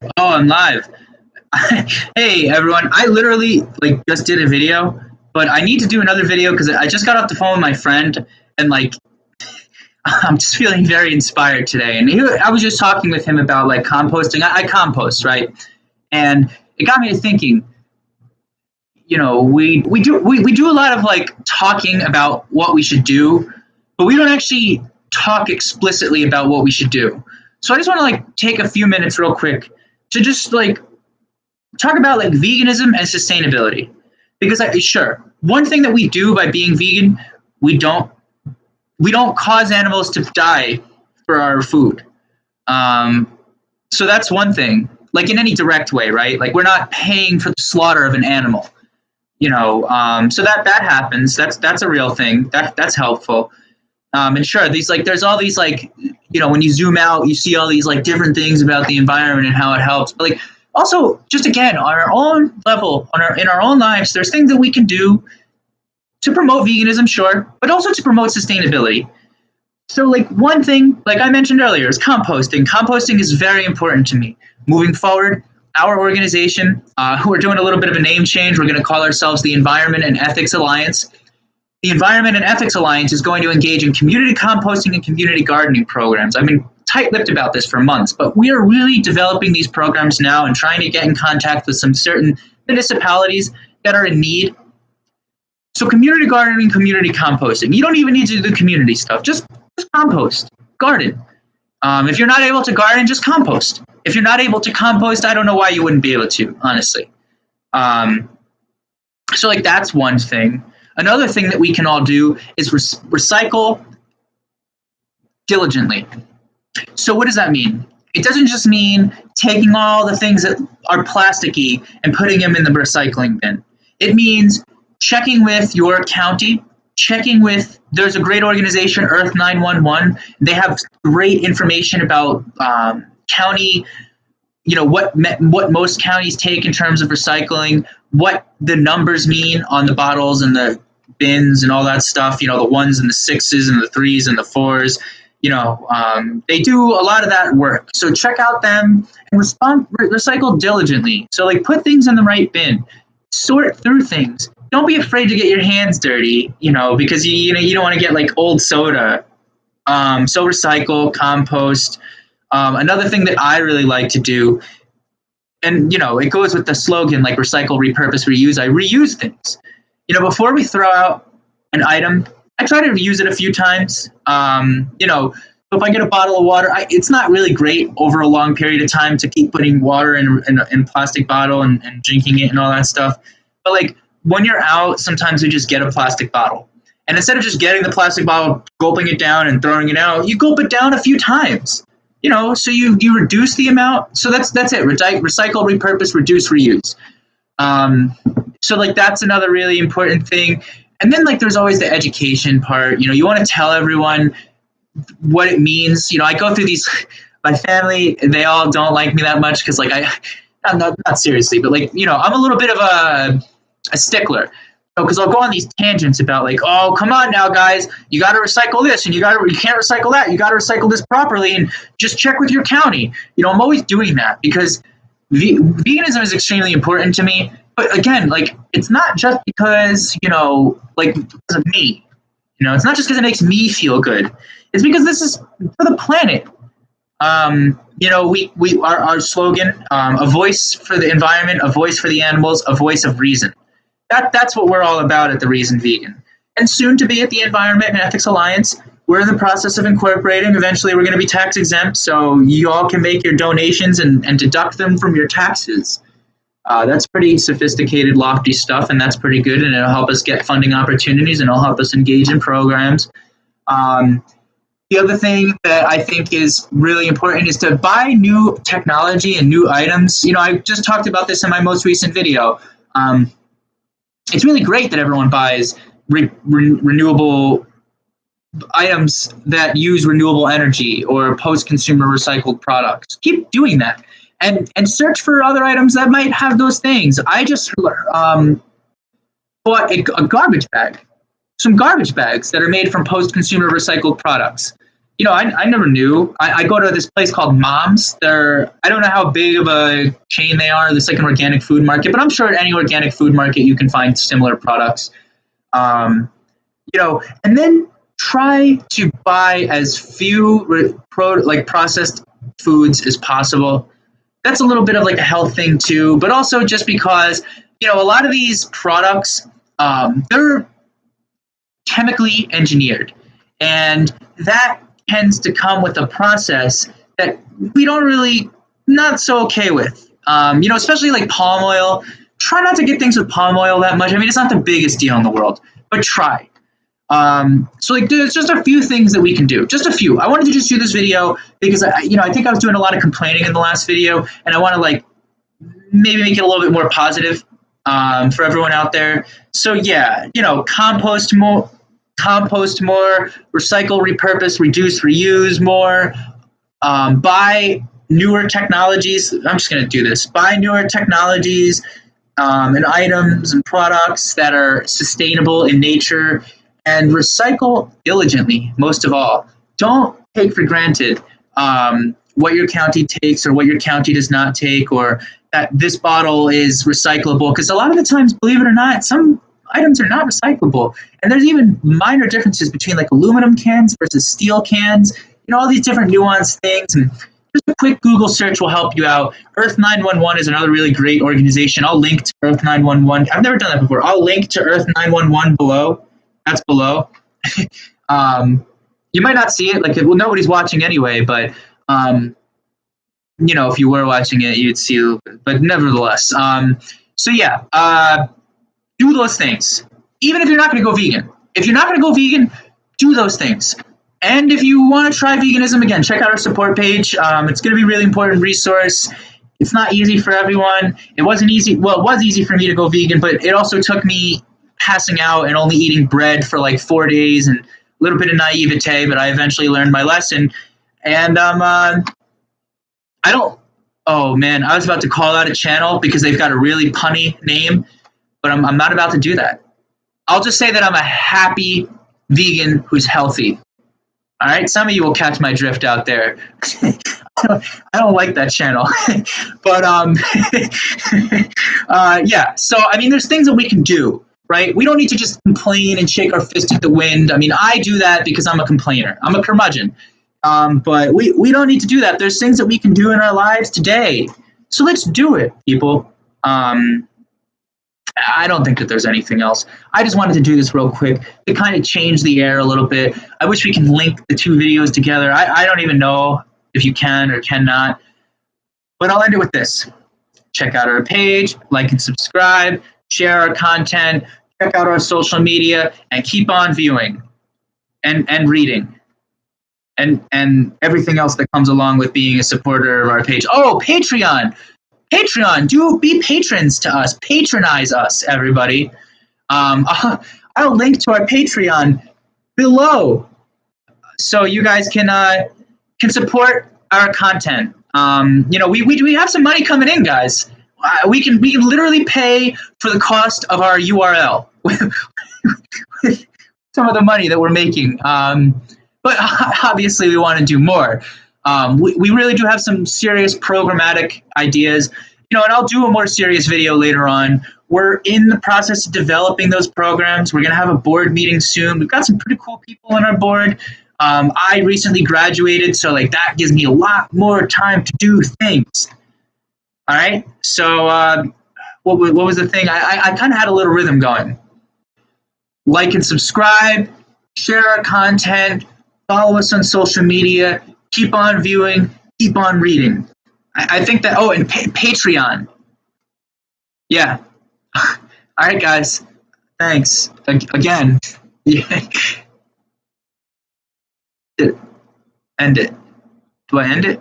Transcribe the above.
Oh, I'm live. Hey everyone, I literally just did a video, but I need to do another video because I just got off the phone with my friend and I'm just feeling very inspired today. And I was just talking with him about composting. I compost, right? And it got me to thinking. We do a lot of talking about what we should do, but we don't actually talk explicitly about what we should do. So I just want to take a few minutes real quick to just talk about veganism and sustainability, because sure, one thing that we do by being vegan, we don't cause animals to die for our food. So that's one thing, in any direct way, right? We're not paying for the slaughter of an animal, so that happens. That's a real thing. That's helpful. And sure, there's all these when you zoom out, you see all these different things about the environment and how it helps. But also, just again, on our own level, in our own lives, there's things that we can do to promote veganism, sure, but also to promote sustainability. So one thing, I mentioned earlier, is composting. Composting is very important to me. Moving forward, our organization, we're doing a little bit of a name change. We're going to call ourselves the Environment and Ethics Alliance. The Environment and Ethics Alliance is going to engage in community composting and community gardening programs. I've been tight-lipped about this for months, but we are really developing these programs now and trying to get in contact with some certain municipalities that are in need. So community gardening, community composting. You don't even need to do the community stuff. Just compost, garden. If you're not able to garden, just compost. If you're not able to compost, I don't know why you wouldn't be able to, honestly. So that's one thing. Another thing that we can all do is recycle diligently. So what does that mean? It doesn't just mean taking all the things that are plasticky and putting them in the recycling bin. It means checking with your county, there's a great organization, Earth 911. They have great information about county, what most counties take in terms of recycling, what the numbers mean on the bottles and the bins and all that stuff, the 1s and the 6s and the 3s and the 4s. They do a lot of that work. So check out them and recycle diligently. So put things in the right bin, sort through things. Don't be afraid to get your hands dirty, because you don't want to get old soda. So recycle, compost. Another thing that I really like to do, and it goes with the slogan recycle, repurpose, reuse. I reuse things. Before we throw out an item, I try to reuse it a few times. If I get a bottle of water, it's not really great over a long period of time to keep putting water in a plastic bottle and drinking it and all that stuff. But when you're out, sometimes we just get a plastic bottle. And instead of just getting the plastic bottle, gulping it down and throwing it out, you gulp it down a few times. So you reduce the amount. So that's it. Recycle, repurpose, reduce, reuse. So that's another really important thing. And then there's always the education part. You want to tell everyone what it means. I go through these. My family, they all don't like me that much because I'm not seriously, but I'm a little bit of a stickler. Because I'll go on these tangents about oh, come on now, guys, you got to recycle this and you can't recycle that. You got to recycle this properly and just check with your county. I'm always doing that because veganism is extremely important to me. But again, it's not just because because of me. It's not just because it makes me feel good. It's because this is for the planet. Our slogan, a voice for the environment, a voice for the animals, a voice of reason. That's what we're all about at the Reason Vegan. And soon to be at the Environment and Ethics Alliance, we're in the process of incorporating. Eventually, we're going to be tax exempt, so you all can make your donations and deduct them from your taxes. That's pretty sophisticated, lofty stuff, and that's pretty good, and it'll help us get funding opportunities, and it'll help us engage in programs. The other thing that I think is really important is to buy new technology and new items. I just talked about this in my most recent video. It's really great that everyone buys renewable items that use renewable energy or post-consumer recycled products. Keep doing that. And search for other items that might have those things. I just bought a garbage bag. Some garbage bags that are made from post-consumer recycled products. I never knew. I go to this place called Mom's. I don't know how big of a chain they are. It's like an organic food market, but I'm sure at any organic food market you can find similar products. And then try to buy as few processed foods as possible. That's a little bit of like a health thing too, but also just because, a lot of these products, they're chemically engineered, and that tends to come with a process that we don't really, not so okay with. Especially like palm oil. Try not to get things with palm oil that much. I mean, it's not the biggest deal in the world, but try. There's just a few things that we can do. Just a few. I wanted to just do this video because I think I was doing a lot of complaining in the last video, and I want to maybe make it a little bit more positive for everyone out there. So yeah, compost more, recycle, repurpose, reduce, reuse more. Buy newer technologies. I'm just going to do this. Buy newer technologies and items and products that are sustainable in nature. And recycle diligently, most of all. Don't take for granted what your county takes or what your county does not take, or that this bottle is recyclable. Because a lot of the times, believe it or not, some items are not recyclable. And there's even minor differences between like aluminum cans versus steel cans. All these different nuanced things. And just a quick Google search will help you out. Earth 911 is another really great organization. I'll link to Earth 911. I've never done that before. I'll link to Earth 911 below. That's below. You might not see it, nobody's watching anyway, but if you were watching it, you'd see a little bit. But nevertheless, do those things. Even if you're not going to go vegan. If you're not going to go vegan, do those things. And if you want to try veganism, again, check out our support page. It's going to be a really important resource. It's not easy for everyone. It wasn't easy. Well, it was easy for me to go vegan, but it also took me passing out and only eating bread for 4 days and a little bit of naivete, but I eventually learned my lesson. And I was about to call out a channel because they've got a really punny name, but I'm not about to do that. I'll just say that I'm a happy vegan who's healthy. All right, some of you will catch my drift out there. I don't like that channel, but yeah. So there's things that we can do. Right? We don't need to just complain and shake our fist at the wind. I mean, I do that because I'm a complainer. I'm a curmudgeon. But we don't need to do that. There's things that we can do in our lives today. So let's do it, people. I don't think that there's anything else. I just wanted to do this real quick to kind of change the air a little bit. I wish we can link the two videos together. I don't even know if you can or cannot. But I'll end it with this. Check out our page, like and subscribe, share our content, check out our social media, and keep on viewing and reading and everything else that comes along with being a supporter of our page. Oh, Patreon! Patreon! Do be patrons to us. Patronize us, everybody. I'll link to our Patreon below so you guys can support our content. We have some money coming in, guys. We can literally pay for the cost of our URL with some of the money that we're making. But obviously we want to do more. We really do have some serious programmatic ideas, and I'll do a more serious video later on. We're in the process of developing those programs. We're going to have a board meeting soon. We've got some pretty cool people on our board. I recently graduated, so that gives me a lot more time to do things. All right. So what was the thing? I kind of had a little rhythm going. Like and subscribe, share our content, follow us on social media, keep on viewing, keep on reading. I think that, and Patreon. Yeah. All right, guys. Thanks. Again. Yeah. End it. Do I end it?